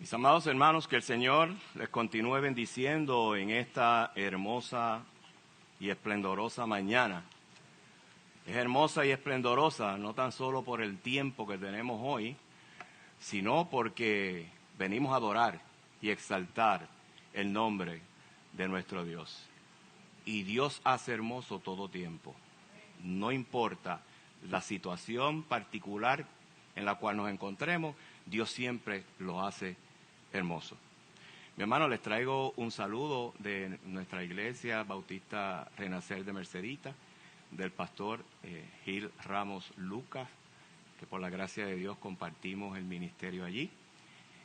Mis amados hermanos, que el Señor les continúe bendiciendo en esta hermosa y esplendorosa mañana. Es hermosa y esplendorosa no tan solo por el tiempo que tenemos hoy, sino porque venimos a adorar y exaltar el nombre de nuestro Dios. Y Dios hace hermoso todo tiempo. No importa la situación particular en la cual nos encontremos, Dios siempre lo hace hermoso. Mi hermano, les traigo un saludo de nuestra iglesia Bautista Renacer de Mercedita, del pastor Gil Ramos Lucas, que por la gracia de Dios compartimos el ministerio allí.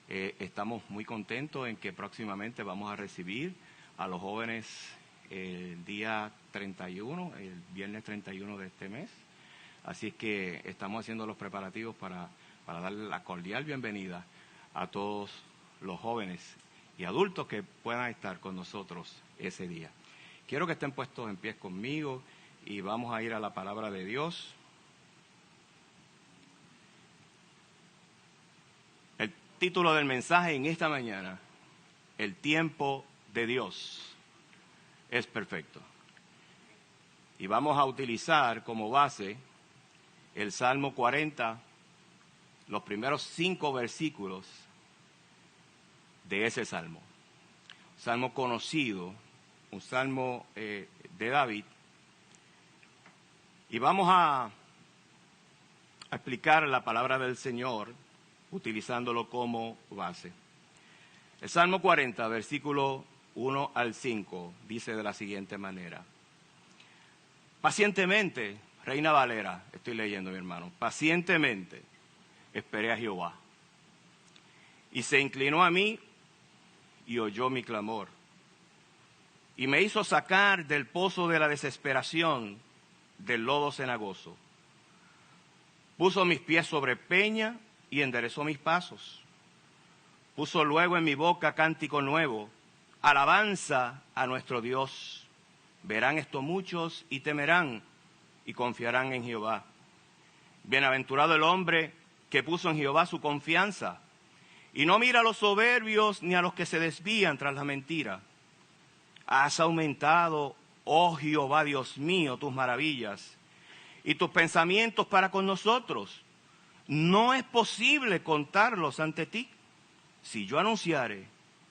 Estamos muy contentos en que próximamente vamos a recibir a los jóvenes el día 31, el viernes 31 de este mes. Así es que estamos haciendo los preparativos para darle la cordial bienvenida a todos los jóvenes y adultos que puedan estar con nosotros ese día. Quiero que estén puestos en pie conmigo y vamos a ir a la palabra de Dios. El título del mensaje en esta mañana: el tiempo de Dios es perfecto. Y vamos a utilizar como base el Salmo 40, los primeros 5 versículos de ese salmo. Salmo conocido, un salmo de David. Y vamos a explicar la palabra del Señor utilizándolo como base. El Salmo 40, versículo 1 al 5, dice de la siguiente manera: pacientemente, Reina Valera, estoy leyendo, mi hermano, pacientemente esperé a Jehová, y se inclinó a mí y oyó mi clamor, y me hizo sacar del pozo de la desesperación, del lodo cenagoso. Puso mis pies sobre peña y enderezó mis pasos. Puso luego en mi boca cántico nuevo, alabanza a nuestro Dios. Verán esto muchos y temerán y confiarán en Jehová. Bienaventurado el hombre que puso en Jehová su confianza, y no mira a los soberbios ni a los que se desvían tras la mentira. Has aumentado, oh Jehová Dios mío, tus maravillas y tus pensamientos para con nosotros. No es posible contarlos ante ti. Si yo anunciare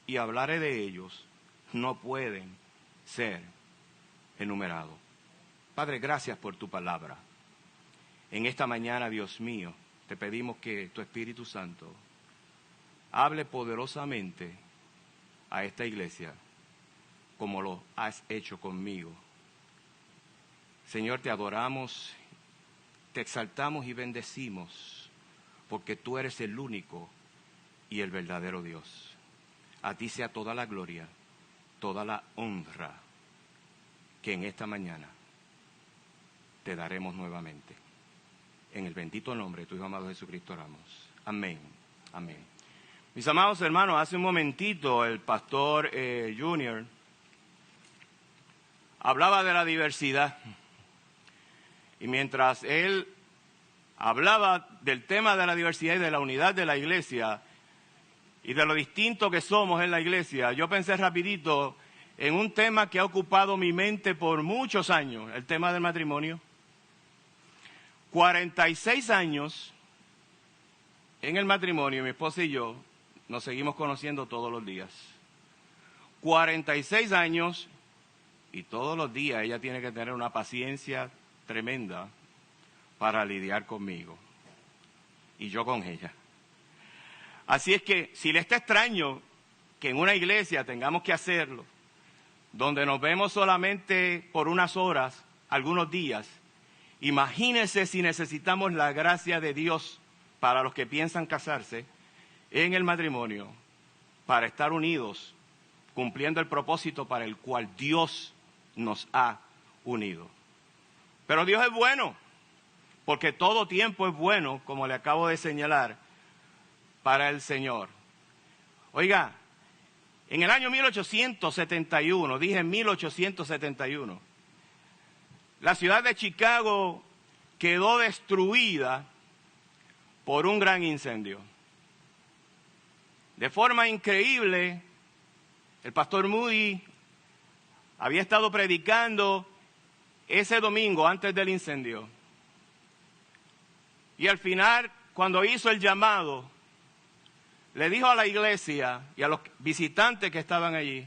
y hablare de ellos, no pueden ser enumerados. Padre, gracias por tu palabra. En esta mañana, Dios mío, te pedimos que tu Espíritu Santo hable poderosamente a esta iglesia como lo has hecho conmigo. Señor, te adoramos, te exaltamos y bendecimos, porque tú eres el único y el verdadero Dios. A ti sea toda la gloria, toda la honra, que en esta mañana te daremos nuevamente. En el bendito nombre de tu Hijo amado Jesucristo oramos. Amén. Amén. Mis amados hermanos, hace un momentito el pastor Junior hablaba de la diversidad. Y mientras él hablaba del tema de la diversidad y de la unidad de la iglesia y de lo distinto que somos en la iglesia, yo pensé rapidito en un tema que ha ocupado mi mente por muchos años, el tema del matrimonio. 46 años en el matrimonio, mi esposa y yo nos seguimos conociendo todos los días. 46 años y todos los días ella tiene que tener una paciencia tremenda para lidiar conmigo y yo con ella. Así es que si le está extraño que en una iglesia tengamos que hacerlo, donde nos vemos solamente por unas horas, algunos días, imagínense si necesitamos la gracia de Dios para los que piensan casarse en el matrimonio, para estar unidos, cumpliendo el propósito para el cual Dios nos ha unido. Pero Dios es bueno, porque todo tiempo es bueno, como le acabo de señalar, para el Señor. Oiga, en el año 1871, dije 1871, la ciudad de Chicago quedó destruida por un gran incendio. De forma increíble, el pastor Moody había estado predicando ese domingo antes del incendio. Y al final, cuando hizo el llamado, le dijo a la iglesia y a los visitantes que estaban allí: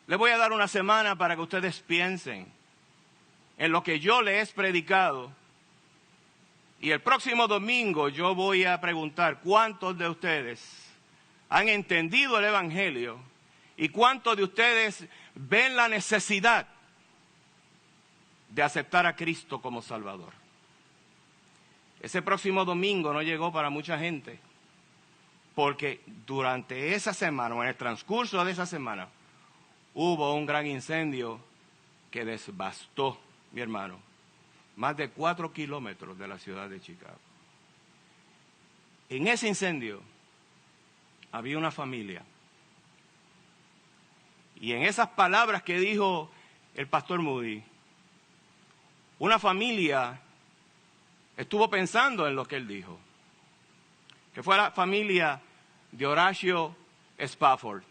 les voy a dar una semana para que ustedes piensen en lo que yo les he predicado. Y el próximo domingo yo voy a preguntar cuántos de ustedes han entendido el Evangelio y cuántos de ustedes ven la necesidad de aceptar a Cristo como Salvador. Ese próximo domingo no llegó para mucha gente, porque durante esa semana, o en el transcurso de esa semana, hubo un gran incendio que devastó, mi hermano, más de 4 kilómetros de la ciudad de Chicago. En ese incendio había una familia. Y en esas palabras que dijo el pastor Moody, una familia estuvo pensando en lo que él dijo, que fue la familia de Horacio Spafford.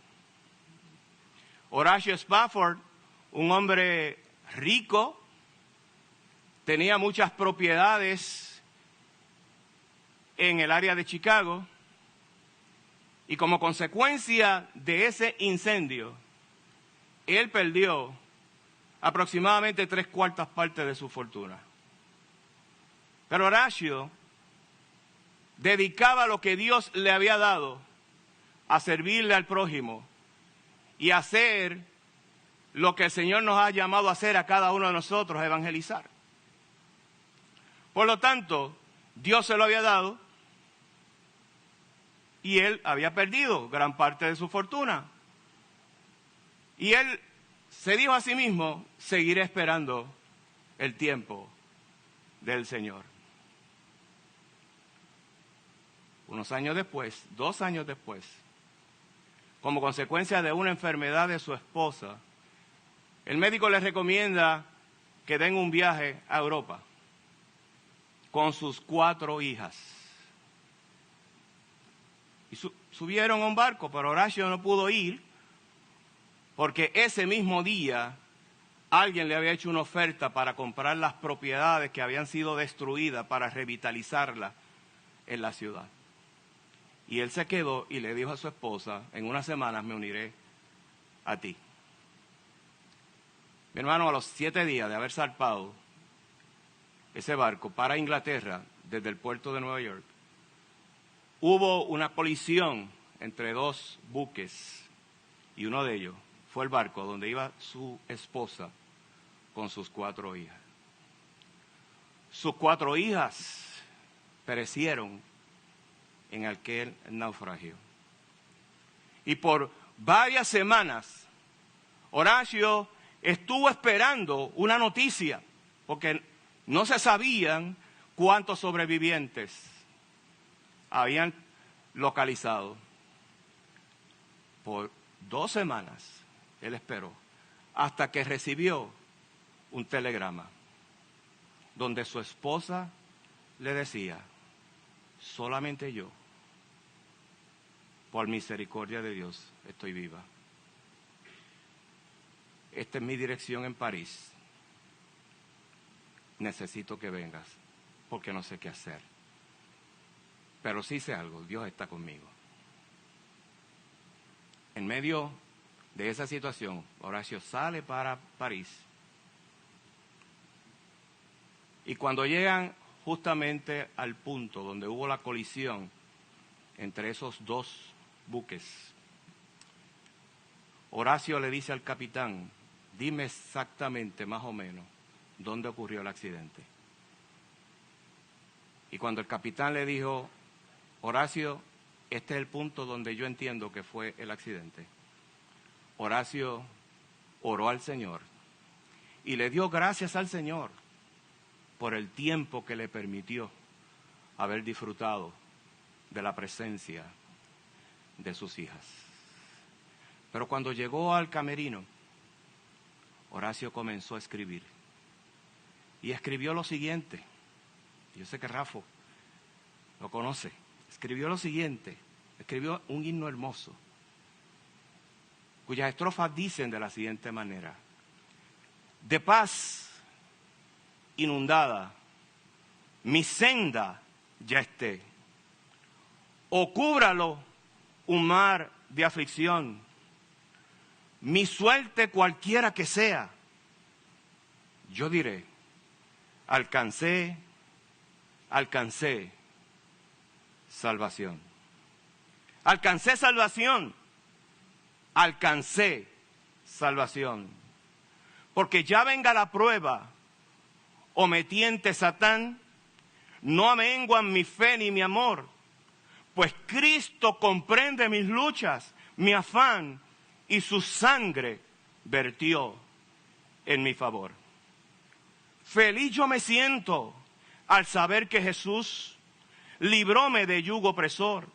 Horacio Spafford, un hombre rico, tenía muchas propiedades en el área de Chicago, y como consecuencia de ese incendio, él perdió aproximadamente 3/4 partes de su fortuna. Pero Horacio dedicaba lo que Dios le había dado a servirle al prójimo y a hacer lo que el Señor nos ha llamado a hacer a cada uno de nosotros, a evangelizar. Por lo tanto, Dios se lo había dado y él había perdido gran parte de su fortuna. Y él se dijo a sí mismo: seguiré esperando el tiempo del Señor. Unos años después, 2 años después, como consecuencia de una enfermedad de su esposa, el médico le recomienda que den un viaje a Europa con sus 4 hijas. Y subieron a un barco, pero Horacio no pudo ir porque ese mismo día alguien le había hecho una oferta para comprar las propiedades que habían sido destruidas para revitalizarlas en la ciudad. Y él se quedó y le dijo a su esposa: en unas semanas me uniré a ti. Mi hermano, a los 7 días de haber zarpado ese barco para Inglaterra desde el puerto de Nueva York, hubo una colisión entre 2 buques, y uno de ellos fue el barco donde iba su esposa con sus 4 hijas. Sus 4 hijas perecieron en aquel naufragio. Y por varias semanas Horacio estuvo esperando una noticia, porque no se sabían cuántos sobrevivientes habían localizado. Por 2 semanas él esperó, hasta que recibió un telegrama donde su esposa le decía: solamente yo, por misericordia de Dios, estoy viva. Esta es mi dirección en París. Necesito que vengas, porque no sé qué hacer. Pero sí sé algo: Dios está conmigo. En medio de esa situación, Horacio sale para París. Y cuando llegan justamente al punto donde hubo la colisión entre esos 2 buques, Horacio le dice al capitán: dime exactamente, más o menos, dónde ocurrió el accidente. Y cuando el capitán le dijo: Horacio, este es el punto donde yo entiendo que fue el accidente, Horacio oró al Señor y le dio gracias al Señor por el tiempo que le permitió haber disfrutado de la presencia de sus hijas. Pero cuando llegó al camerino, Horacio comenzó a escribir. Y escribió lo siguiente. Yo sé que Rafa lo conoce. Escribió lo siguiente: escribió un himno hermoso, cuyas estrofas dicen de la siguiente manera: de paz inundada, mi senda ya esté, o cúbralo un mar de aflicción, mi suerte cualquiera que sea, yo diré, alcancé salvación. Alcancé salvación. Alcancé salvación. Porque ya venga la prueba o me tiente Satán, no amenguan mi fe ni mi amor, pues Cristo comprende mis luchas, mi afán, y su sangre vertió en mi favor. Feliz yo me siento al saber que Jesús libróme de yugo opresor,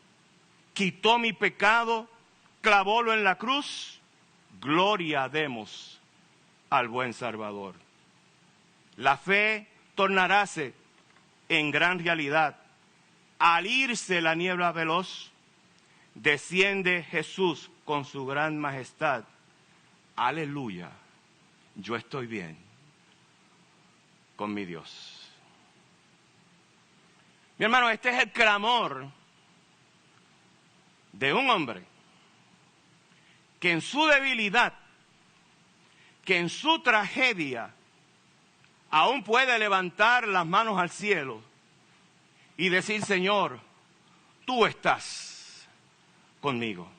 quitó mi pecado, clavólo en la cruz, gloria demos al buen Salvador. La fe tornaráse en gran realidad. Al irse la niebla veloz, desciende Jesús con su gran majestad. Aleluya, yo estoy bien con mi Dios. Mi hermano, este es el clamor de un hombre que en su debilidad, que en su tragedia, aún puede levantar las manos al cielo y decir: Señor, tú estás conmigo.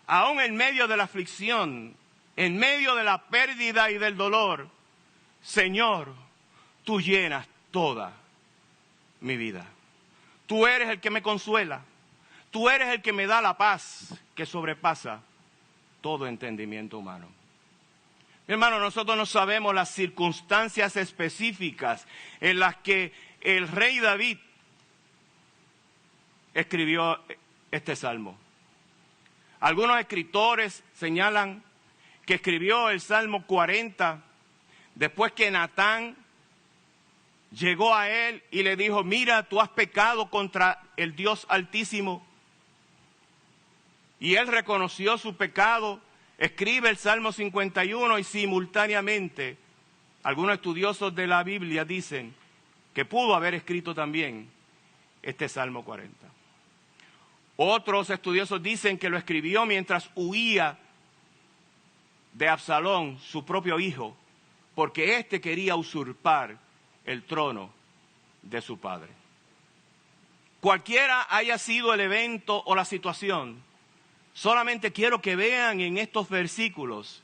Aún en medio de la aflicción, en medio de la pérdida y del dolor, Señor, tú llenas toda mi vida. Tú eres el que me consuela. Tú eres el que me da la paz que sobrepasa todo entendimiento humano. Mi hermano, nosotros no sabemos las circunstancias específicas en las que el rey David escribió este salmo. Algunos escritores señalan que escribió el Salmo 40 después que Natán llegó a él y le dijo: mira, tú has pecado contra el Dios Altísimo. Y él reconoció su pecado, escribe el Salmo 51 y simultáneamente algunos estudiosos de la Biblia dicen que pudo haber escrito también este Salmo 40. Otros estudiosos dicen que lo escribió mientras huía de Absalón, su propio hijo, porque éste quería usurpar el trono de su padre. Cualquiera haya sido el evento o la situación, solamente quiero que vean en estos versículos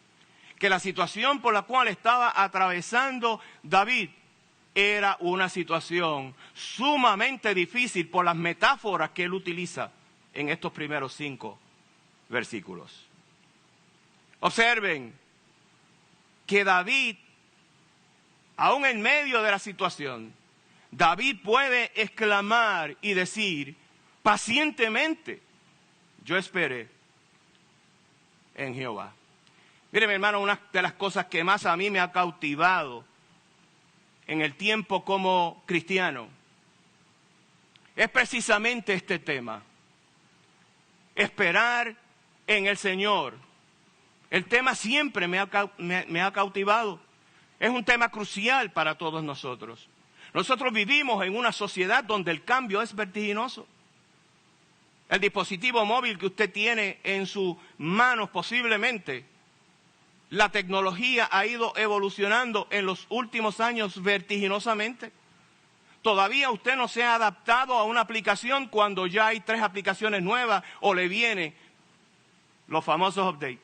que la situación por la cual estaba atravesando David era una situación sumamente difícil por las metáforas que él utiliza en estos primeros 5 versículos. Observen que David, aún en medio de la situación, David puede exclamar y decir: pacientemente yo esperé en Jehová. Mire, mi hermano, una de las cosas que más a mí me ha cautivado en el tiempo como cristiano es precisamente este tema: esperar en el Señor. El tema siempre me ha cautivado. Es un tema crucial para todos nosotros. Nosotros vivimos en una sociedad donde el cambio es vertiginoso. El dispositivo móvil que usted tiene en sus manos posiblemente, la tecnología ha ido evolucionando en los últimos años vertiginosamente. Todavía usted no se ha adaptado a una aplicación cuando ya hay 3 aplicaciones nuevas o le vienen los famosos updates.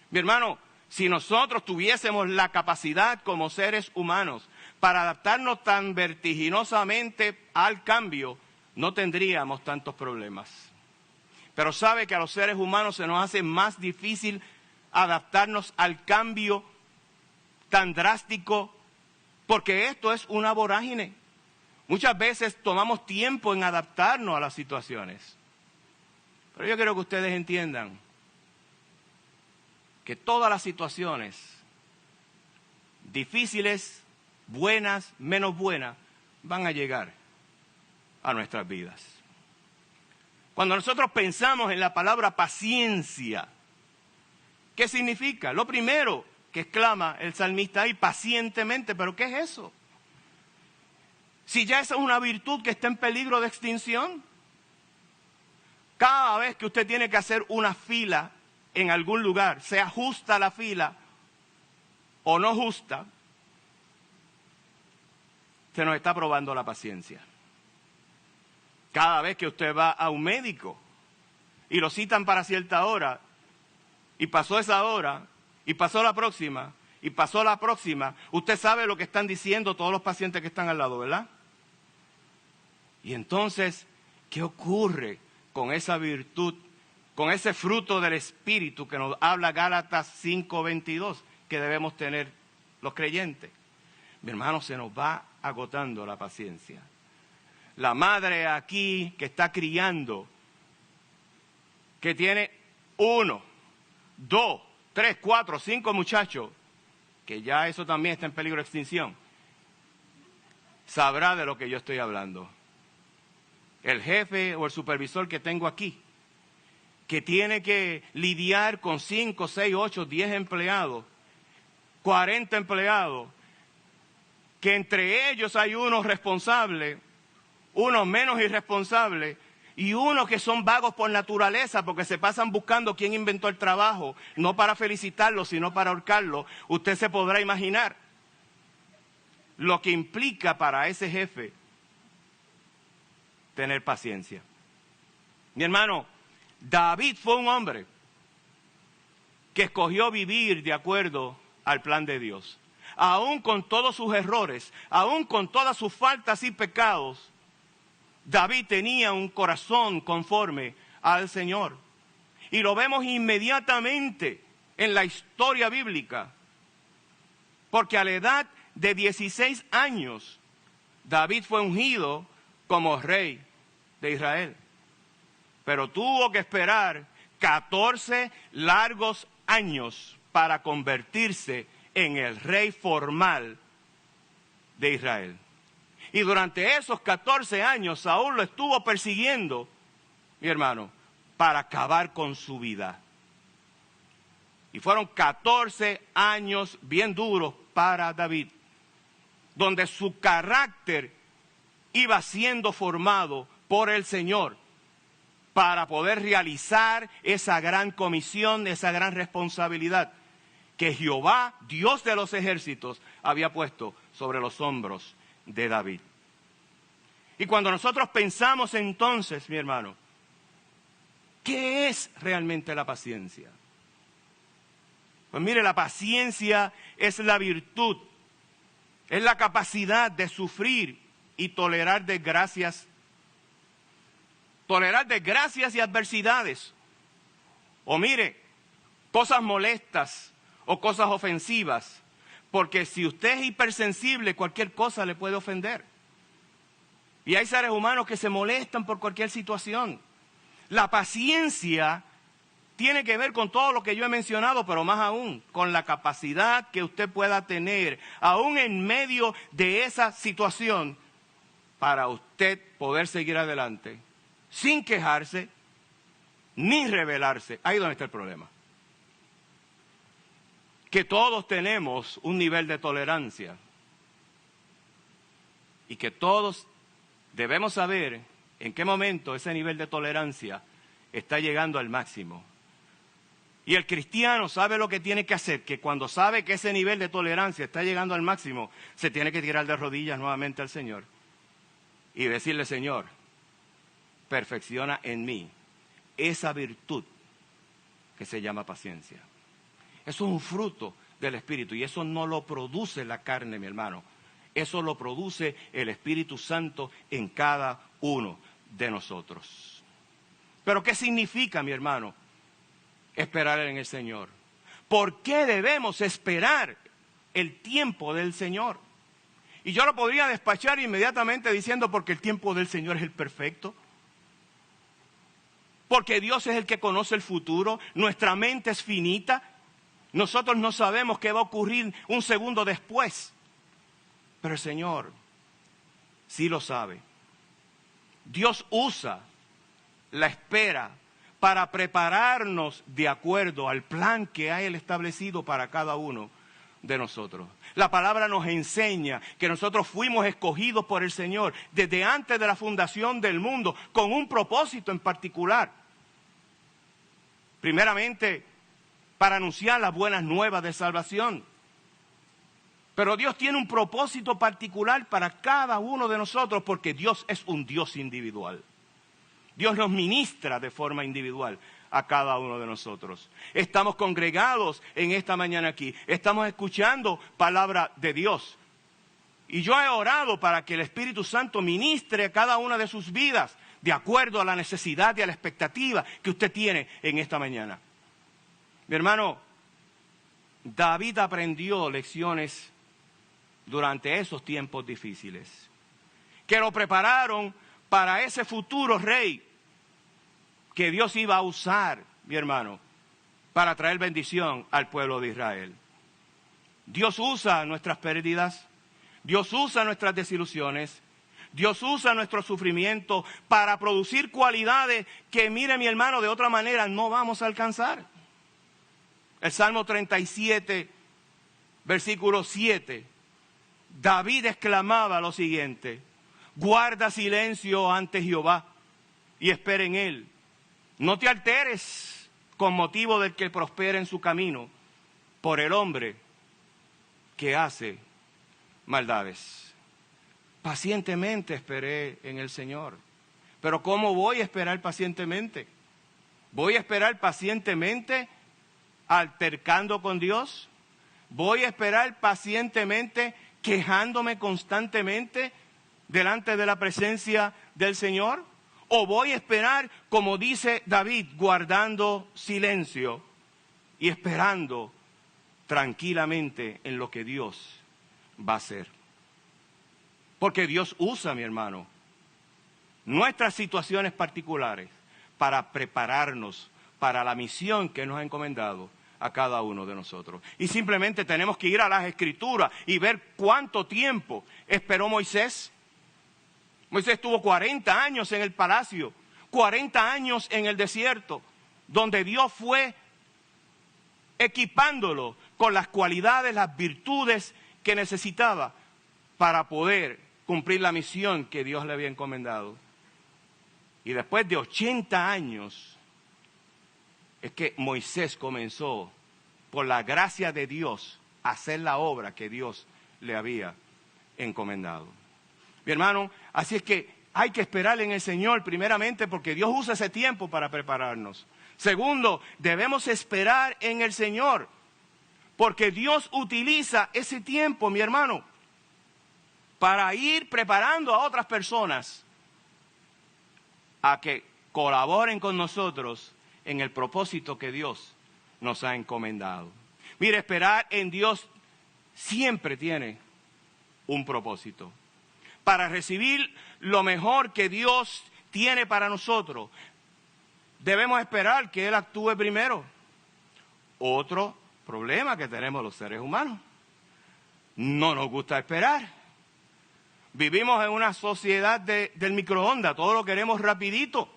Mi hermano, si nosotros tuviésemos la capacidad como seres humanos para adaptarnos tan vertiginosamente al cambio, no tendríamos tantos problemas. Pero sabe que a los seres humanos se nos hace más difícil adaptarnos al cambio tan drástico, porque esto es una vorágine. Muchas veces tomamos tiempo en adaptarnos a las situaciones. Pero yo quiero que ustedes entiendan que todas las situaciones, difíciles, buenas, menos buenas, van a llegar a nuestras vidas. Cuando nosotros pensamos en la palabra paciencia, ¿qué significa? Lo primero que exclama el salmista ahí, pacientemente, ¿pero qué es eso? Si ya esa es una virtud que está en peligro de extinción. Cada vez que usted tiene que hacer una fila en algún lugar, sea justa la fila o no justa, se nos está probando la paciencia. Cada vez que usted va a un médico y lo citan para cierta hora, y pasó esa hora, y pasó la próxima, y pasó la próxima, usted sabe lo que están diciendo todos los pacientes que están al lado, ¿verdad? Y entonces, ¿qué ocurre con esa virtud, con ese fruto del Espíritu que nos habla Gálatas 5:22, que debemos tener los creyentes? Mi hermano, se nos va agotando la paciencia. La madre aquí que está criando, que tiene 1, 2, 3, 4, 5 muchachos, que ya eso también está en peligro de extinción, sabrá de lo que yo estoy hablando. El jefe o el supervisor que tengo aquí, que tiene que lidiar con 5, 6, 8, 10 empleados, 40 empleados, que entre ellos hay unos responsables, unos menos irresponsables, y unos que son vagos por naturaleza porque se pasan buscando quién inventó el trabajo, no para felicitarlo, sino para ahorcarlo. Usted se podrá imaginar lo que implica para ese jefe tener paciencia. Mi hermano, David fue un hombre que escogió vivir de acuerdo al plan de Dios. Aún con todos sus errores, aún con todas sus faltas y pecados, David tenía un corazón conforme al Señor. Y lo vemos inmediatamente en la historia bíblica. Porque a la edad de 16 años, David fue ungido como rey de Israel. Pero tuvo que esperar 14 largos años para convertirse en el rey formal de Israel. Y durante esos 14 años, Saúl lo estuvo persiguiendo, mi hermano, para acabar con su vida. Y fueron 14 años bien duros para David, donde su carácter iba siendo formado por el Señor para poder realizar esa gran comisión, esa gran responsabilidad que Jehová, Dios de los ejércitos, había puesto sobre los hombros de David. Y cuando nosotros pensamos entonces, mi hermano, ¿qué es realmente la paciencia? Pues mire, la paciencia es la virtud, es la capacidad de sufrir y tolerar desgracias y adversidades. O mire, cosas molestas o cosas ofensivas, porque si usted es hipersensible, cualquier cosa le puede ofender. Y hay seres humanos que se molestan por cualquier situación. La paciencia tiene que ver con todo lo que yo he mencionado, pero más aún, con la capacidad que usted pueda tener, aún en medio de esa situación, para usted poder seguir adelante, sin quejarse, ni rebelarse. Ahí es donde está el problema. Que todos tenemos un nivel de tolerancia. Y que todos debemos saber en qué momento ese nivel de tolerancia está llegando al máximo. Y el cristiano sabe lo que tiene que hacer, que cuando sabe que ese nivel de tolerancia está llegando al máximo, se tiene que tirar de rodillas nuevamente al Señor y decirle: Señor, perfecciona en mí esa virtud que se llama paciencia. Eso es un fruto del Espíritu y eso no lo produce la carne, mi hermano. Eso lo produce el Espíritu Santo en cada uno de nosotros. Pero ¿qué significa, mi hermano, esperar en el Señor? ¿Por qué debemos esperar el tiempo del Señor? Y yo lo podría despachar inmediatamente diciendo: porque el tiempo del Señor es el perfecto. Porque Dios es el que conoce el futuro. Nuestra mente es finita. Nosotros no sabemos qué va a ocurrir un segundo después. Pero el Señor sí lo sabe. Dios usa la espera para prepararnos de acuerdo al plan que ha Él establecido para cada uno de nosotros. La palabra nos enseña que nosotros fuimos escogidos por el Señor desde antes de la fundación del mundo con un propósito en particular. Primeramente, para anunciar las buenas nuevas de salvación. Pero Dios tiene un propósito particular para cada uno de nosotros porque Dios es un Dios individual. Dios nos ministra de forma individual a cada uno de nosotros. Estamos congregados en esta mañana aquí. Estamos escuchando palabra de Dios. Y yo he orado para que el Espíritu Santo ministre a cada una de sus vidas de acuerdo a la necesidad y a la expectativa que usted tiene en esta mañana. Mi hermano, David aprendió lecciones durante esos tiempos difíciles que lo prepararon para ese futuro rey que Dios iba a usar, mi hermano, para traer bendición al pueblo de Israel. Dios usa nuestras pérdidas, Dios usa nuestras desilusiones, Dios usa nuestro sufrimiento para producir cualidades que, mire mi hermano, de otra manera no vamos a alcanzar. El Salmo 37, versículo 7, David exclamaba lo siguiente: guarda silencio ante Jehová y espera en él. No te alteres con motivo del que prospera en su camino por el hombre que hace maldades. Pacientemente esperé en el Señor. Pero ¿cómo voy a esperar pacientemente? ¿Voy a esperar pacientemente altercando con Dios? ¿Voy a esperar pacientemente quejándome constantemente delante de la presencia del Señor? ¿O voy a esperar, como dice David, guardando silencio y esperando tranquilamente en lo que Dios va a hacer? Porque Dios usa, mi hermano, nuestras situaciones particulares para prepararnos para la misión que nos ha encomendado a cada uno de nosotros. Y simplemente tenemos que ir a las Escrituras y ver cuánto tiempo esperó Moisés. Moisés estuvo 40 años en el palacio, 40 años en el desierto, donde Dios fue equipándolo con las cualidades, las virtudes que necesitaba para poder cumplir la misión que Dios le había encomendado. Y después de 80 años es que Moisés comenzó, por la gracia de Dios, a hacer la obra que Dios le había encomendado. Mi hermano, así es que hay que esperar en el Señor primeramente porque Dios usa ese tiempo para prepararnos. Segundo, debemos esperar en el Señor porque Dios utiliza ese tiempo, mi hermano, para ir preparando a otras personas a que colaboren con nosotros en el propósito que Dios nos ha encomendado. Mire, esperar en Dios siempre tiene un propósito. Para recibir lo mejor que Dios tiene para nosotros, debemos esperar que Él actúe primero. Otro problema que tenemos los seres humanos: no nos gusta esperar. Vivimos en una sociedad del microondas, todo lo queremos rapidito.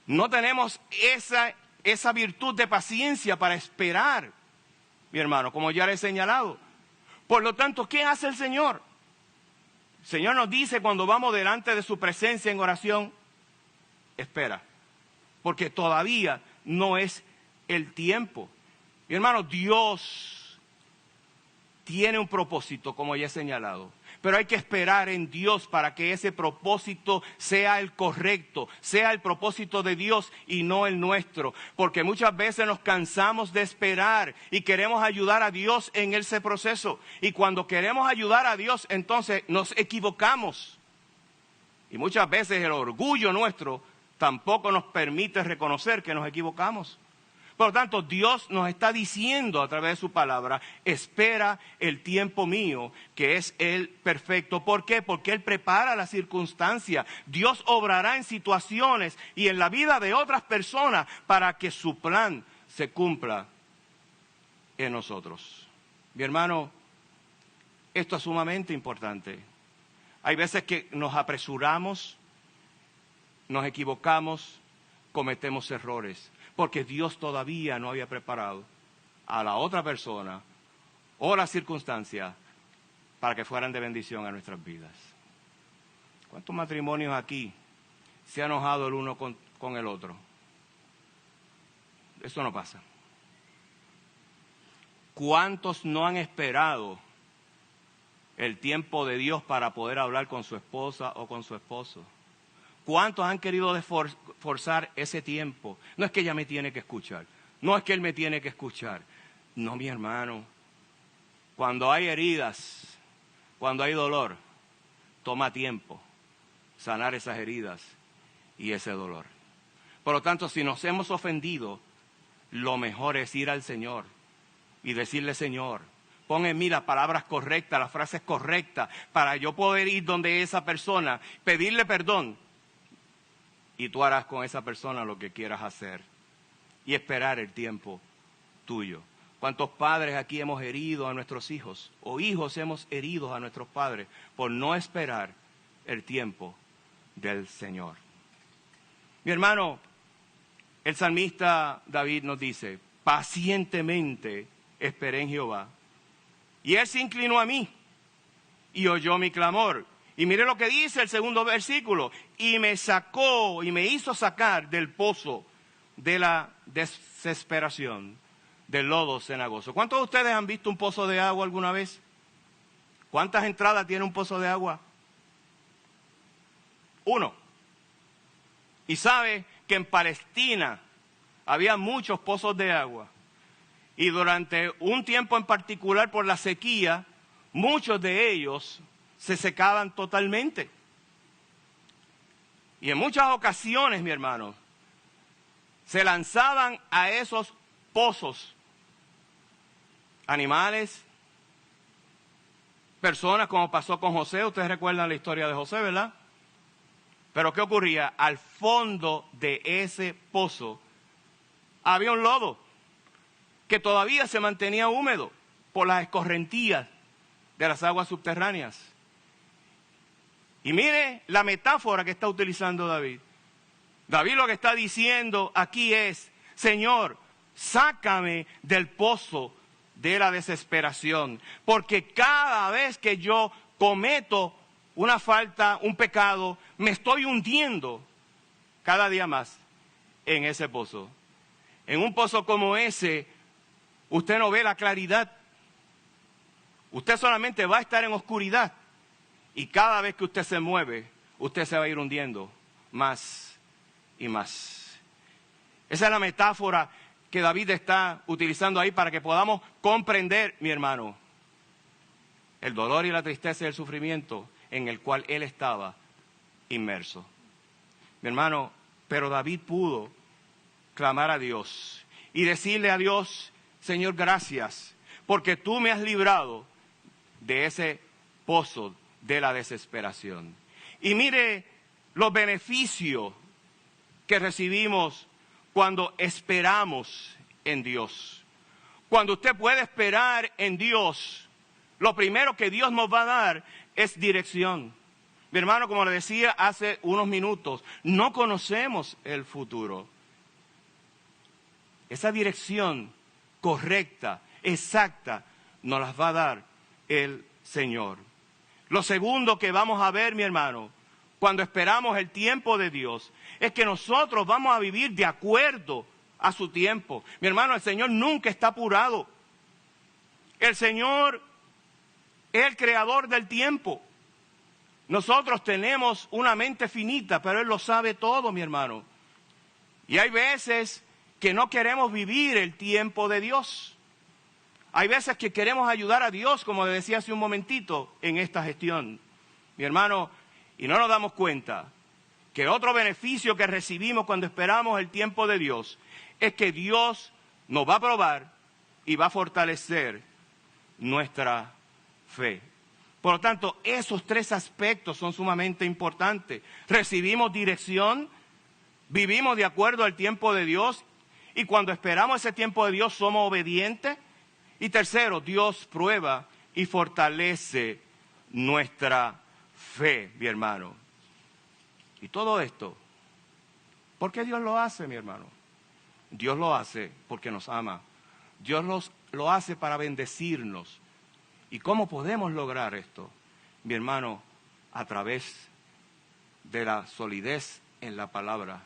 No tenemos esa virtud de paciencia para esperar, mi hermano, como ya le he señalado. Por lo tanto, ¿qué hace el Señor? El Señor nos dice cuando vamos delante de su presencia en oración: espera, porque todavía no es el tiempo. Mi hermano, Dios tiene un propósito, como ya he señalado, pero hay que esperar en Dios para que ese propósito sea el correcto, sea el propósito de Dios y no el nuestro, porque muchas veces nos cansamos de esperar y queremos ayudar a Dios en ese proceso, y cuando queremos ayudar a Dios, entonces nos equivocamos, y muchas veces el orgullo nuestro tampoco nos permite reconocer que nos equivocamos. Por lo tanto, Dios nos está diciendo a través de su palabra: espera el tiempo mío, que es el perfecto. ¿Por qué? Porque Él prepara las circunstancias. Dios obrará en situaciones y en la vida de otras personas para que su plan se cumpla en nosotros. Mi hermano, esto es sumamente importante. Hay veces que nos apresuramos nos equivocamos, cometemos errores, porque Dios todavía no había preparado a la otra persona o la circunstancia para que fueran de bendición a nuestras vidas. ¿Cuántos matrimonios aquí se han enojado el uno con el otro? Eso no pasa. ¿Cuántos no han esperado el tiempo de Dios para poder hablar con su esposa o con su esposo? ¿Cuántos han querido forzar ese tiempo? No es que ella me tiene que escuchar, no es que él me tiene que escuchar. No, mi hermano, cuando hay heridas, cuando hay dolor, toma tiempo sanar esas heridas y ese dolor. Por lo tanto, si nos hemos ofendido, lo mejor es ir al Señor y decirle: Señor, pon en mí las palabras correctas, las frases correctas, para yo poder ir donde esa persona, pedirle perdón, y tú harás con esa persona lo que quieras hacer, y esperar el tiempo tuyo. ¿Cuántos padres aquí hemos herido a nuestros hijos, o hijos hemos herido a nuestros padres por no esperar el tiempo del Señor? Mi hermano, el salmista David nos dice: pacientemente esperé en Jehová, y Él se inclinó a mí y oyó mi clamor. Y mire lo que dice el segundo versículo: y me sacó y me hizo sacar del pozo de la desesperación, del lodo cenagoso. ¿Cuántos de ustedes han visto un pozo de agua alguna vez? ¿Cuántas entradas tiene un pozo de agua? Uno. Y sabe que en Palestina había muchos pozos de agua. Y durante un tiempo en particular, por la sequía, muchos de ellos se secaban totalmente. Y en muchas ocasiones, mi hermano, se lanzaban a esos pozos animales, personas, como pasó con José. Ustedes recuerdan la historia de José, ¿verdad? Pero ¿qué ocurría? Al fondo de ese pozo había un lodo que todavía se mantenía húmedo por las escorrentías de las aguas subterráneas. Y mire la metáfora que está utilizando David. David lo que está diciendo aquí es: Señor, sácame del pozo de la desesperación, porque cada vez que yo cometo una falta, un pecado, me estoy hundiendo cada día más en ese pozo. En un pozo como ese, usted no ve la claridad. Usted solamente va a estar en oscuridad. Y cada vez que usted se mueve, usted se va a ir hundiendo más y más. Esa es la metáfora que David está utilizando ahí para que podamos comprender, mi hermano, el dolor y la tristeza y el sufrimiento en el cual él estaba inmerso. Mi hermano, pero David pudo clamar a Dios y decirle a Dios: Señor, gracias, porque tú me has librado de ese pozo de la desesperación. Y mire los beneficios que recibimos cuando esperamos en Dios. Cuando usted puede esperar en Dios, lo primero que Dios nos va a dar es dirección. Mi hermano, como le decía hace unos minutos, no conocemos el futuro. Esa dirección correcta, exacta, nos las va a dar el Señor. Lo segundo que vamos a ver, mi hermano, cuando esperamos el tiempo de Dios, es que nosotros vamos a vivir de acuerdo a su tiempo. Mi hermano, el Señor nunca está apurado. El Señor es el creador del tiempo. Nosotros tenemos una mente finita, pero Él lo sabe todo, mi hermano. Y hay veces que no queremos vivir el tiempo de Dios. Hay veces que queremos ayudar a Dios, como le decía hace un momentito, en esta gestión. Mi hermano, y no nos damos cuenta que otro beneficio que recibimos cuando esperamos el tiempo de Dios es que Dios nos va a probar y va a fortalecer nuestra fe. Por lo tanto, esos tres aspectos son sumamente importantes. Recibimos dirección, vivimos de acuerdo al tiempo de Dios, y cuando esperamos ese tiempo de Dios somos obedientes. Y tercero, Dios prueba y fortalece nuestra fe, mi hermano. Y todo esto ¿Por qué Dios lo hace, mi hermano? Dios lo hace porque nos ama. Dios lo hace para bendecirnos. ¿Y cómo podemos lograr esto? Mi hermano, a través de la solidez en la palabra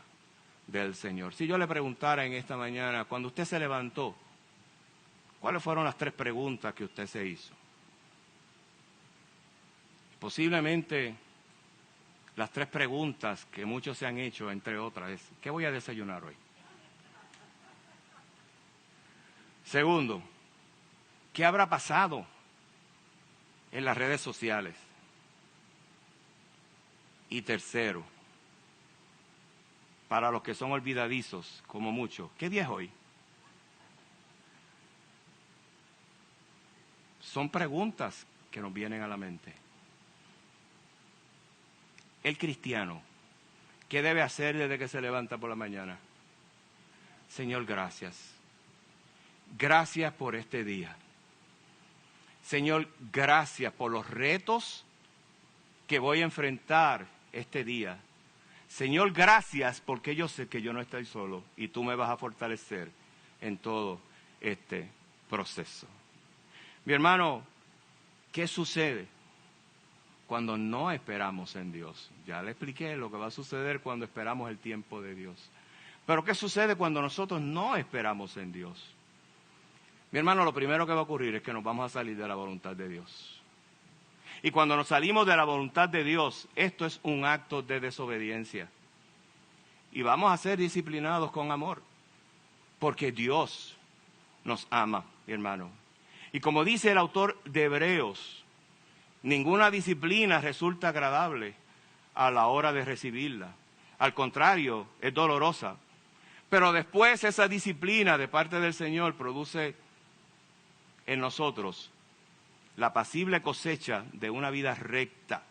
del Señor. Si yo le preguntara en esta mañana, cuando usted se levantó, ¿cuáles fueron las 3 preguntas que usted se hizo? Posiblemente las 3 preguntas que muchos se han hecho, entre otras, es: ¿qué voy a desayunar hoy? Segundo, ¿qué habrá pasado en las redes sociales? Y tercero, para los que son olvidadizos, como muchos, ¿qué día es hoy? Son preguntas que nos vienen a la mente. El cristiano, ¿qué debe hacer desde que se levanta por la mañana? Señor, gracias. Gracias por este día. Señor, gracias por los retos que voy a enfrentar este día. Señor, gracias porque yo sé que yo no estoy solo y tú me vas a fortalecer en todo este proceso. Mi hermano, ¿qué sucede cuando no esperamos en Dios? Ya le expliqué lo que va a suceder cuando esperamos el tiempo de Dios. Pero ¿qué sucede cuando nosotros no esperamos en Dios? Mi hermano, lo primero que va a ocurrir es que nos vamos a salir de la voluntad de Dios. Y cuando nos salimos de la voluntad de Dios, esto es un acto de desobediencia. Y vamos a ser disciplinados con amor, porque Dios nos ama, mi hermano. Y como dice el autor de Hebreos, ninguna disciplina resulta agradable a la hora de recibirla. Al contrario, es dolorosa. Pero después esa disciplina de parte del Señor produce en nosotros la apacible cosecha de una vida recta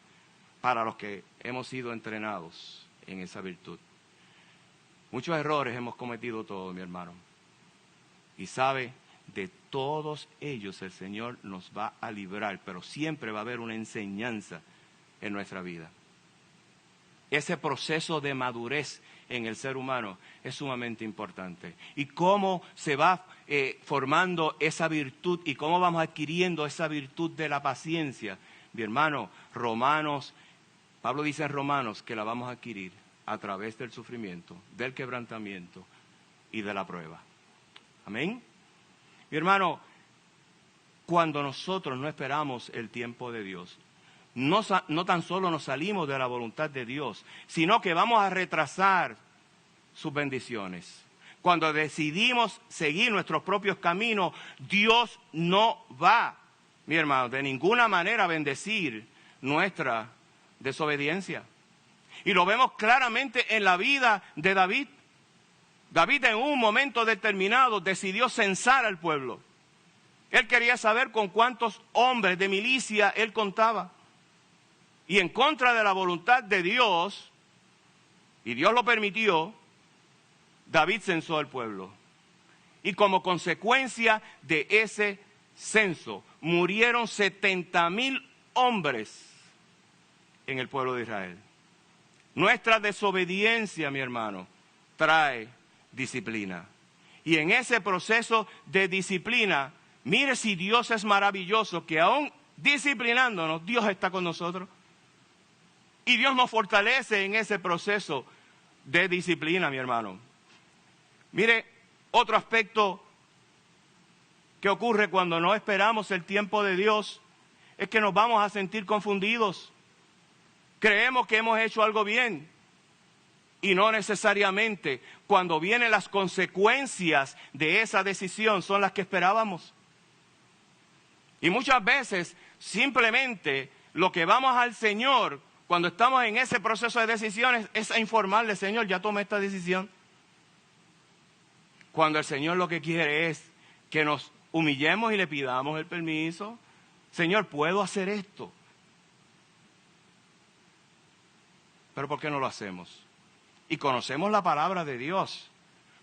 para los que hemos sido entrenados en esa virtud. Muchos errores hemos cometido todos, mi hermano. Y sabe, de todos ellos el Señor nos va a librar, pero siempre va a haber una enseñanza en nuestra vida. Ese proceso de madurez en el ser humano es sumamente importante. Y cómo se va formando esa virtud y cómo vamos adquiriendo esa virtud de la paciencia. Mi hermano, Pablo dice en Romanos que la vamos a adquirir a través del sufrimiento, del quebrantamiento y de la prueba. Amén. Mi hermano, cuando nosotros no esperamos el tiempo de Dios, no tan solo nos salimos de la voluntad de Dios, sino que vamos a retrasar sus bendiciones. Cuando decidimos seguir nuestros propios caminos, Dios no va, mi hermano, de ninguna manera a bendecir nuestra desobediencia. Y lo vemos claramente en la vida de David. David en un momento determinado decidió censar al pueblo. Él quería saber con cuántos hombres de milicia él contaba. Y en contra de la voluntad de Dios, y Dios lo permitió, David censó al pueblo. Y como consecuencia de ese censo, murieron 70,000 hombres en el pueblo de Israel. Nuestra desobediencia, mi hermano, trae disciplina. Y en ese proceso de disciplina, mire si Dios es maravilloso, que aún disciplinándonos, Dios está con nosotros. Y Dios nos fortalece en ese proceso de disciplina, mi hermano. Mire, otro aspecto que ocurre cuando no esperamos el tiempo de Dios es que nos vamos a sentir confundidos. Creemos que hemos hecho algo bien y no necesariamente cuando vienen las consecuencias de esa decisión son las que esperábamos. Y muchas veces simplemente lo que vamos al Señor cuando estamos en ese proceso de decisiones es a informarle: Señor, ya tomé esta decisión. Cuando el Señor lo que quiere es que nos humillemos y le pidamos el permiso. Señor, ¿puedo hacer esto? Pero ¿por qué no lo hacemos? Y conocemos la palabra de Dios,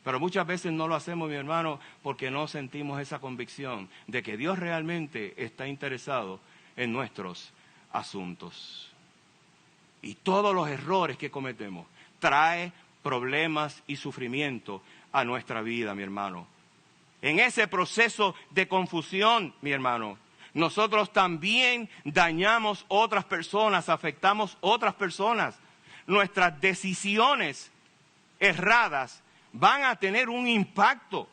pero muchas veces no lo hacemos, mi hermano, porque no sentimos esa convicción de que Dios realmente está interesado en nuestros asuntos. Y todos los errores que cometemos trae problemas y sufrimiento a nuestra vida, mi hermano. En ese proceso de confusión, mi hermano, nosotros también dañamos otras personas, afectamos otras personas. Nuestras decisiones erradas van a tener un impacto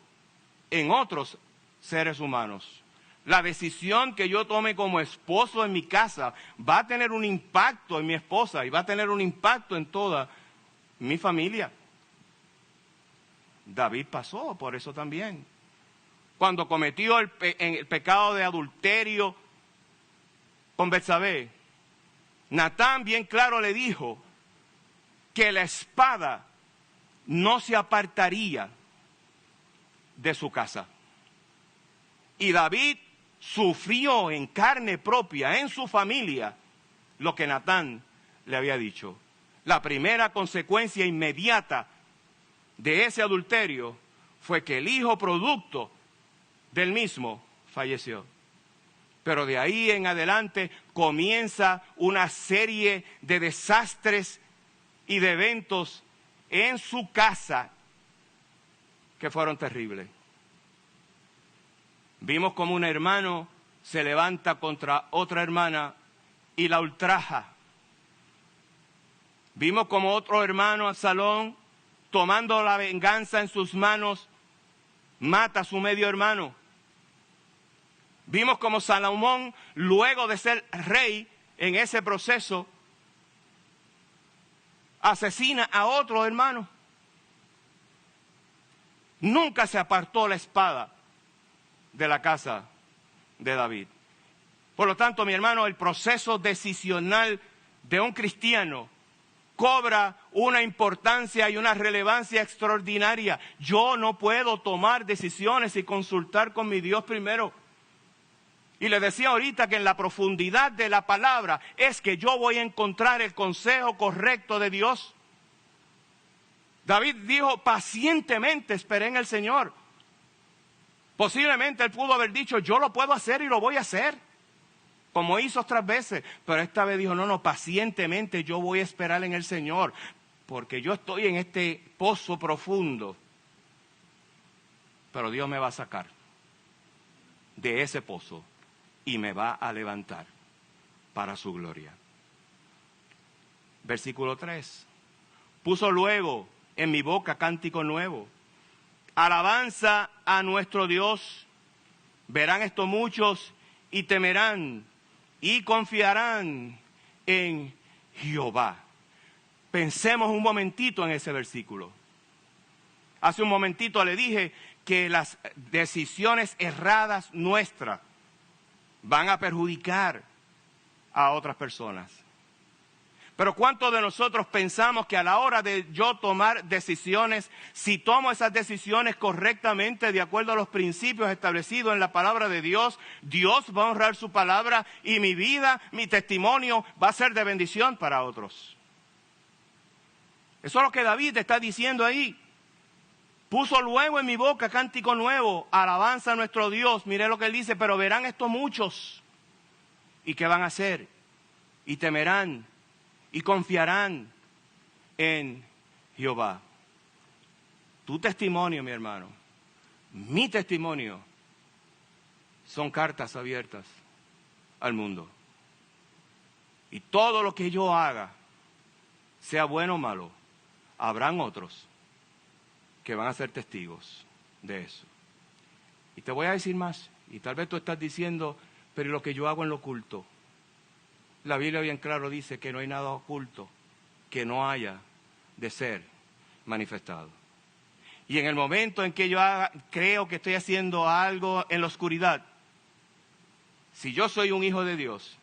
en otros seres humanos. La decisión que yo tome como esposo en mi casa va a tener un impacto en mi esposa y va a tener un impacto en toda mi familia. David pasó por eso también. Cuando cometió el pecado de adulterio con Betsabé, Natán bien claro le dijo que la espada no se apartaría de su casa. Y David sufrió en carne propia, en su familia, lo que Natán le había dicho. La primera consecuencia inmediata de ese adulterio fue que el hijo producto del mismo falleció. Pero de ahí en adelante comienza una serie de desastres y de eventos en su casa que fueron terribles. Vimos como un hermano se levanta contra otra hermana y la ultraja. Vimos como otro hermano, Absalón, tomando la venganza en sus manos, mata a su medio hermano. Vimos como Salomón, luego de ser rey en ese proceso, asesina a otro hermano. Nunca se apartó la espada de la casa de David. Por lo tanto, mi hermano, el proceso decisional de un cristiano cobra una importancia y una relevancia extraordinaria. Yo no puedo tomar decisiones y consultar con mi Dios primero. Y le decía ahorita que en la profundidad de la palabra es que yo voy a encontrar el consejo correcto de Dios. David dijo, pacientemente esperé en el Señor. Posiblemente él pudo haber dicho, yo lo puedo hacer y lo voy a hacer, como hizo otras veces. Pero esta vez dijo, no, pacientemente yo voy a esperar en el Señor, porque yo estoy en este pozo profundo. Pero Dios me va a sacar de ese pozo y me va a levantar para su gloria. Versículo 3. Puso luego en mi boca cántico nuevo, alabanza a nuestro Dios. Verán esto muchos y temerán y confiarán en Jehová. Pensemos un momentito en ese versículo. Hace un momentito le dije que las decisiones erradas nuestras van a perjudicar a otras personas. Pero ¿cuántos de nosotros pensamos que a la hora de yo tomar decisiones, si tomo esas decisiones correctamente de acuerdo a los principios establecidos en la palabra de Dios, Dios va a honrar su palabra y mi vida, mi testimonio va a ser de bendición para otros? Eso es lo que David está diciendo ahí. Puso luego en mi boca cántico nuevo, alabanza a nuestro Dios. Mire lo que él dice, pero verán esto muchos. ¿Y qué van a hacer? Y temerán y confiarán en Jehová. Tu testimonio, mi hermano, mi testimonio, son cartas abiertas al mundo. Y todo lo que yo haga, sea bueno o malo, habrán otros que van a ser testigos de eso. Y te voy a decir más, y tal vez tú estás diciendo, pero lo que yo hago en lo oculto. La Biblia bien claro dice que no hay nada oculto que no haya de ser manifestado. Y en el momento en que yo creo que estoy haciendo algo en la oscuridad, si yo soy un hijo de Dios,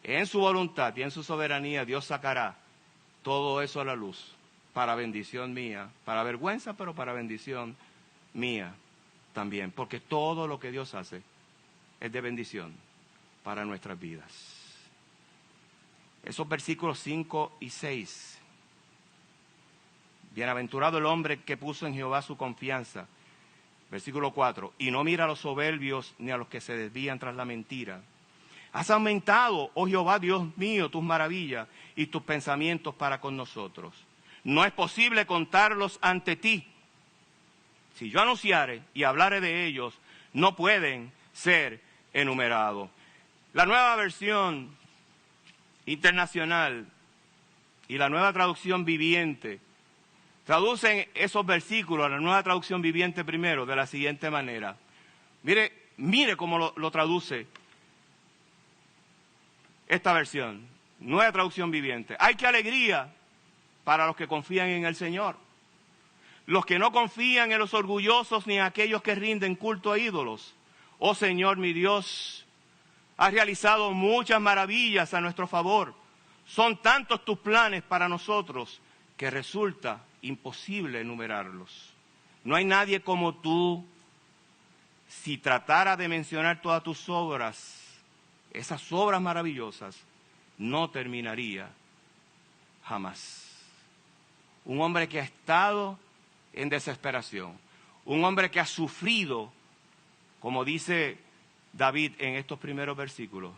en su voluntad y en su soberanía, Dios sacará todo eso a la luz para bendición mía, para vergüenza, pero para bendición mía también. Porque todo lo que Dios hace es de bendición para nuestras vidas. Esos versículos 5 y 6. Bienaventurado el hombre que puso en Jehová su confianza. Versículo 4. Y no mira a los soberbios ni a los que se desvían tras la mentira. Has aumentado, oh Jehová Dios mío, tus maravillas y tus pensamientos para con nosotros. no es posible contarlos ante ti. Si yo anunciare y hablare de ellos, no pueden ser enumerados. La nueva versión internacional y la nueva traducción viviente traducen esos versículos, la nueva traducción viviente primero, de la siguiente manera. Mire cómo lo traduce esta versión, nueva traducción viviente. Hay que alegría para los que confían en el Señor. Los que no confían en los orgullosos ni en aquellos que rinden culto a ídolos. Oh Señor mi Dios, has realizado muchas maravillas a nuestro favor. Son tantos tus planes para nosotros que resulta imposible enumerarlos. No hay nadie como tú. Si tratara de mencionar todas tus obras, esas obras maravillosas, no terminaría jamás. Un hombre que ha estado en desesperación, un hombre que ha sufrido, como dice David en estos primeros versículos,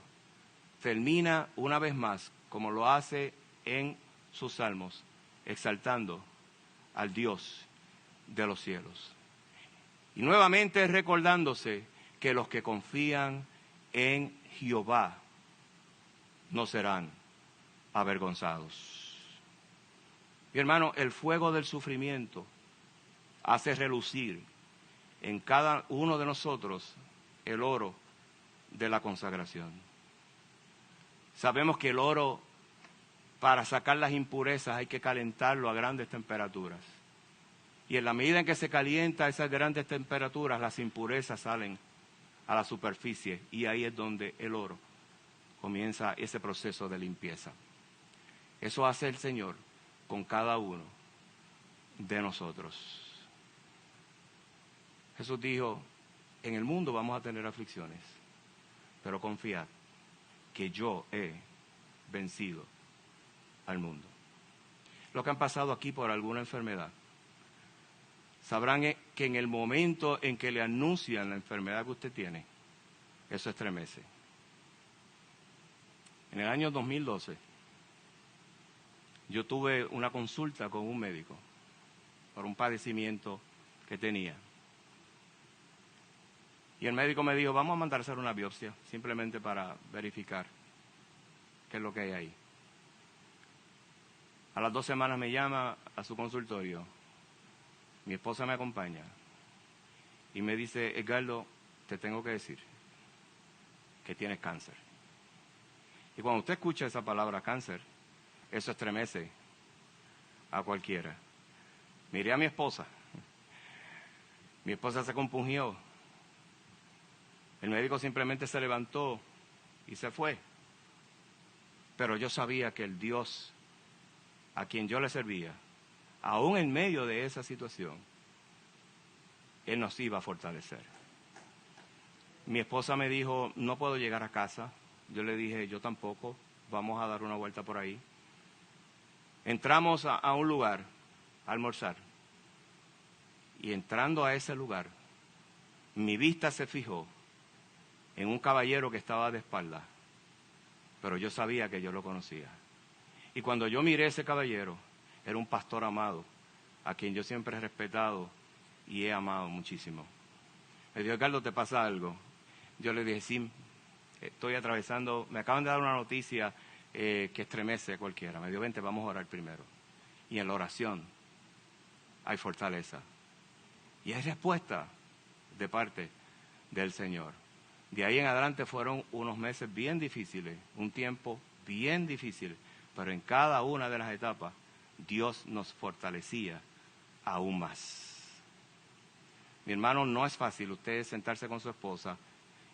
termina una vez más, como lo hace en sus salmos, exaltando al Dios de los cielos. Y nuevamente recordándose que los que confían en Jehová no serán avergonzados. Mi hermano, el fuego del sufrimiento hace relucir en cada uno de nosotros el oro de la consagración. Sabemos que el oro, para sacar las impurezas, hay que calentarlo a grandes temperaturas. Y en la medida en que se calienta a esas grandes temperaturas, las impurezas salen a la superficie. Y ahí es donde el oro comienza ese proceso de limpieza. Eso hace el Señor con cada uno de nosotros. Jesús dijo, en el mundo vamos a tener aflicciones, pero confiad que yo he vencido al mundo. Los que han pasado aquí por alguna enfermedad, sabrán que en el momento en que le anuncian la enfermedad que usted tiene, eso estremece. En el año 2012, yo tuve una consulta con un médico por un padecimiento que tenía. Y el médico me dijo, vamos a mandar a hacer una biopsia, simplemente para verificar qué es lo que hay ahí. A las 2 semanas me llama a su consultorio. Mi esposa me acompaña y me dice, Edgardo, te tengo que decir que tienes cáncer. Y cuando usted escucha esa palabra cáncer, eso estremece a cualquiera. Miré a mi esposa. Mi esposa se compungió. El médico simplemente se levantó y se fue. Pero yo sabía que el Dios a quien yo le servía, aún en medio de esa situación, Él nos iba a fortalecer. Mi esposa me dijo, no puedo llegar a casa. Yo le dije, yo tampoco, vamos a dar una vuelta por ahí. Entramos a un lugar a almorzar. Y entrando a ese lugar, mi vista se fijó en un caballero que estaba de espaldas, pero yo sabía que yo lo conocía. Y cuando yo miré a ese caballero, era un pastor amado, a quien yo siempre he respetado y he amado muchísimo. Me dijo, Carlos, ¿te pasa algo? Yo le dije, sí, estoy atravesando, me acaban de dar una noticia que estremece a cualquiera. Me dijo, vente, vamos a orar primero. Y en la oración hay fortaleza. Y hay respuesta de parte del Señor. De ahí en adelante fueron unos meses bien difíciles, un tiempo bien difícil, pero en cada una de las etapas Dios nos fortalecía aún más. Mi hermano, no es fácil usted sentarse con su esposa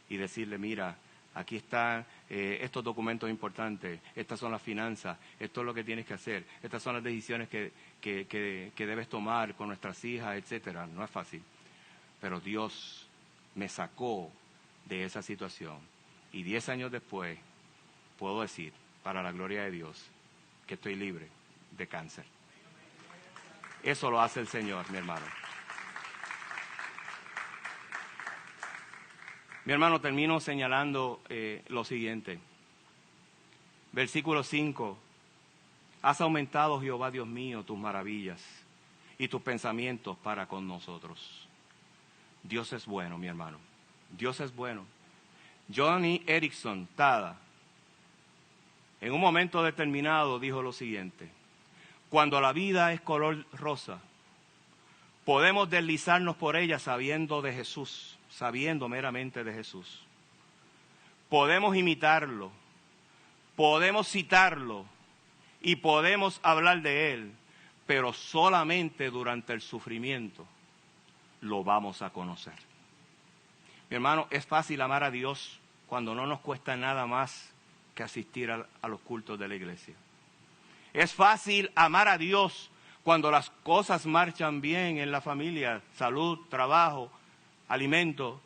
y decirle, mira, aquí están estos documentos importantes, estas son las finanzas, esto es lo que tienes que hacer, estas son las decisiones que debes tomar con nuestras hijas, etcétera. No es fácil, pero Dios me sacó de esa situación. Y 10 años después, puedo decir, para la gloria de Dios, que estoy libre de cáncer. Eso lo hace el Señor, mi hermano. Mi hermano, termino señalando lo siguiente. Versículo 5 Has aumentado, Jehová Dios mío, tus maravillas y tus pensamientos para con nosotros. Dios es bueno, mi hermano. Dios es bueno. Johnny Erickson Tada, en un momento determinado, dijo lo siguiente: cuando la vida es color rosa, podemos deslizarnos por ella sabiendo de Jesús, sabiendo meramente de Jesús. Podemos imitarlo, podemos citarlo y podemos hablar de Él, pero solamente durante el sufrimiento lo vamos a conocer. Mi hermano, es fácil amar a Dios cuando no nos cuesta nada más que asistir a los cultos de la iglesia. Es fácil amar a Dios cuando las cosas marchan bien en la familia, salud, trabajo, alimento.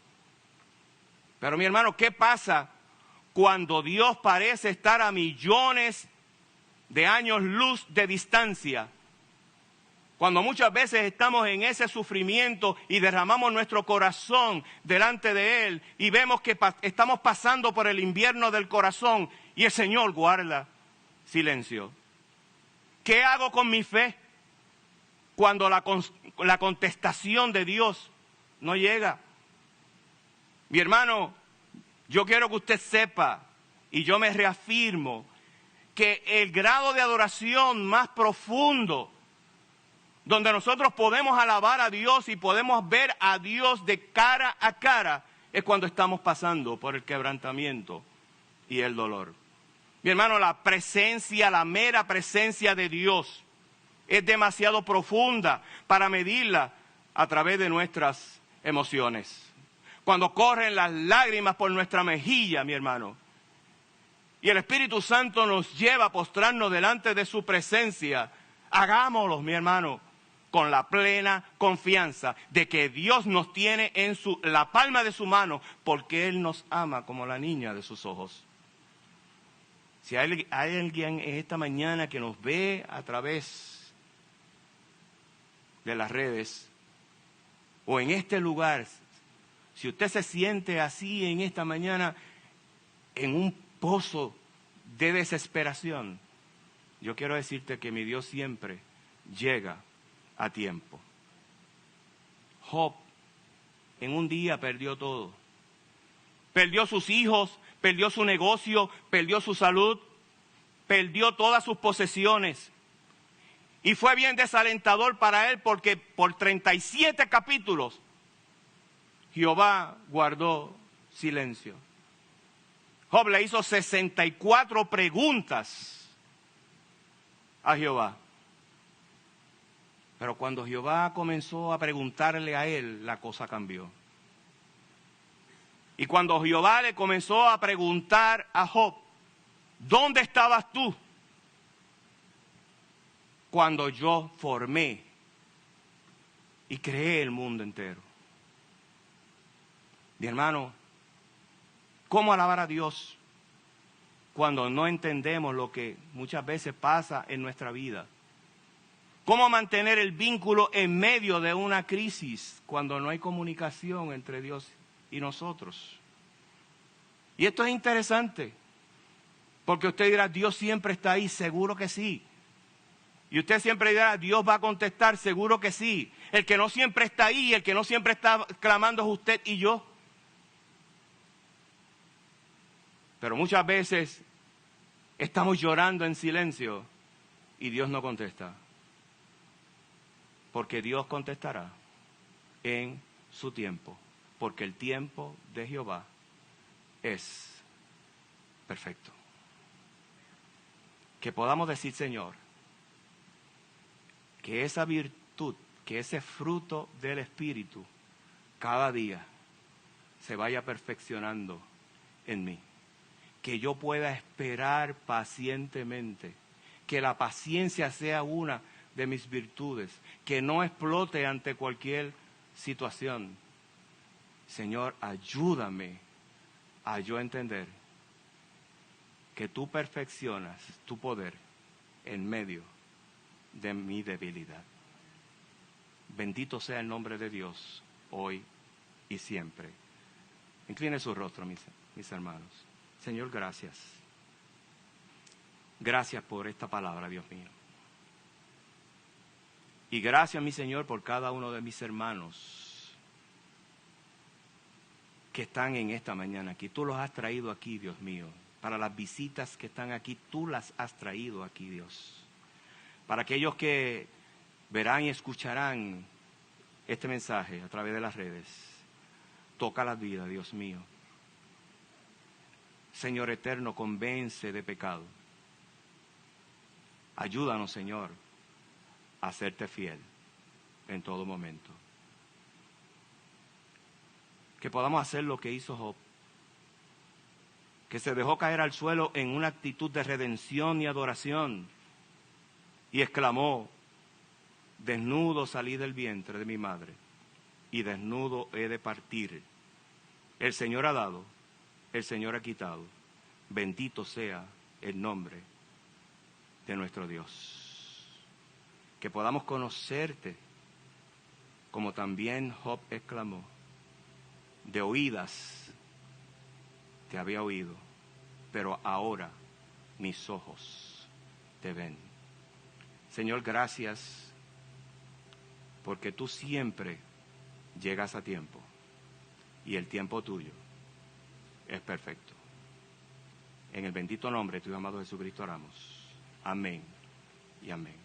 Pero mi hermano, ¿qué pasa cuando Dios parece estar a millones de años luz de distancia? Cuando muchas veces estamos en ese sufrimiento y derramamos nuestro corazón delante de Él y vemos que estamos pasando por el invierno del corazón y el Señor guarda silencio. ¿Qué hago con mi fe cuando la contestación de Dios no llega? Mi hermano, yo quiero que usted sepa, y yo me reafirmo, que el grado de adoración más profundo, donde nosotros podemos alabar a Dios y podemos ver a Dios de cara a cara, es cuando estamos pasando por el quebrantamiento y el dolor. Mi hermano, la presencia, la mera presencia de Dios es demasiado profunda para medirla a través de nuestras emociones. Cuando corren las lágrimas por nuestra mejilla, mi hermano, y el Espíritu Santo nos lleva a postrarnos delante de su presencia, hagámoslo, mi hermano, con la plena confianza de que Dios nos tiene en la palma de su mano, porque Él nos ama como la niña de sus ojos. Si hay alguien esta mañana que nos ve a través de las redes o en este lugar, si usted se siente así en esta mañana, en un pozo de desesperación, yo quiero decirte que mi Dios siempre llega a tiempo. Job en un día perdió todo. Perdió sus hijos, perdió su negocio, perdió su salud, perdió todas sus posesiones. Y fue bien desalentador para él porque por 37 capítulos Jehová guardó silencio. Job le hizo 64 preguntas a Jehová. Pero cuando Jehová comenzó a preguntarle a él, la cosa cambió. Y cuando Jehová le comenzó a preguntar a Job, ¿dónde estabas tú cuando yo formé y creé el mundo entero? Mi hermano, ¿cómo alabar a Dios cuando no entendemos lo que muchas veces pasa en nuestra vida? ¿Cómo mantener el vínculo en medio de una crisis cuando no hay comunicación entre Dios y nosotros? Y esto es interesante, porque usted dirá, Dios siempre está ahí, seguro que sí. Y usted siempre dirá, Dios va a contestar, seguro que sí. El que no siempre está ahí, el que no siempre está clamando es usted y yo. Pero muchas veces estamos llorando en silencio y Dios no contesta. Porque Dios contestará en su tiempo, porque el tiempo de Jehová es perfecto. Que podamos decir, Señor, que esa virtud, que ese fruto del Espíritu, cada día se vaya perfeccionando en mí. Que yo pueda esperar pacientemente, que la paciencia sea una de mis virtudes, que no explote ante cualquier situación. Señor, ayúdame a yo entender que tú perfeccionas tu poder en medio de mi debilidad. Bendito sea el nombre de Dios, hoy y siempre. Incline su rostro, mis hermanos. Señor, gracias. Gracias por esta palabra, Dios mío. Y gracias, mi Señor, por cada uno de mis hermanos que están en esta mañana aquí. Tú los has traído aquí, Dios mío. Para las visitas que están aquí, tú las has traído aquí, Dios. Para aquellos que verán y escucharán este mensaje a través de las redes, toca la vida, Dios mío. Señor eterno, convence de pecado. Ayúdanos, Señor, a serte fiel en todo momento. Que podamos hacer lo que hizo Job, que se dejó caer al suelo en una actitud de redención y adoración y exclamó: desnudo salí del vientre de mi madre y desnudo he de partir. El Señor ha dado, el Señor ha quitado. Bendito sea el nombre de nuestro Dios. Que podamos conocerte como también Job exclamó: de oídas te había oído, pero ahora mis ojos te ven. Señor, gracias porque tú siempre llegas a tiempo y el tiempo tuyo es perfecto. En el bendito nombre de tu amado Jesucristo oramos. Amén y amén.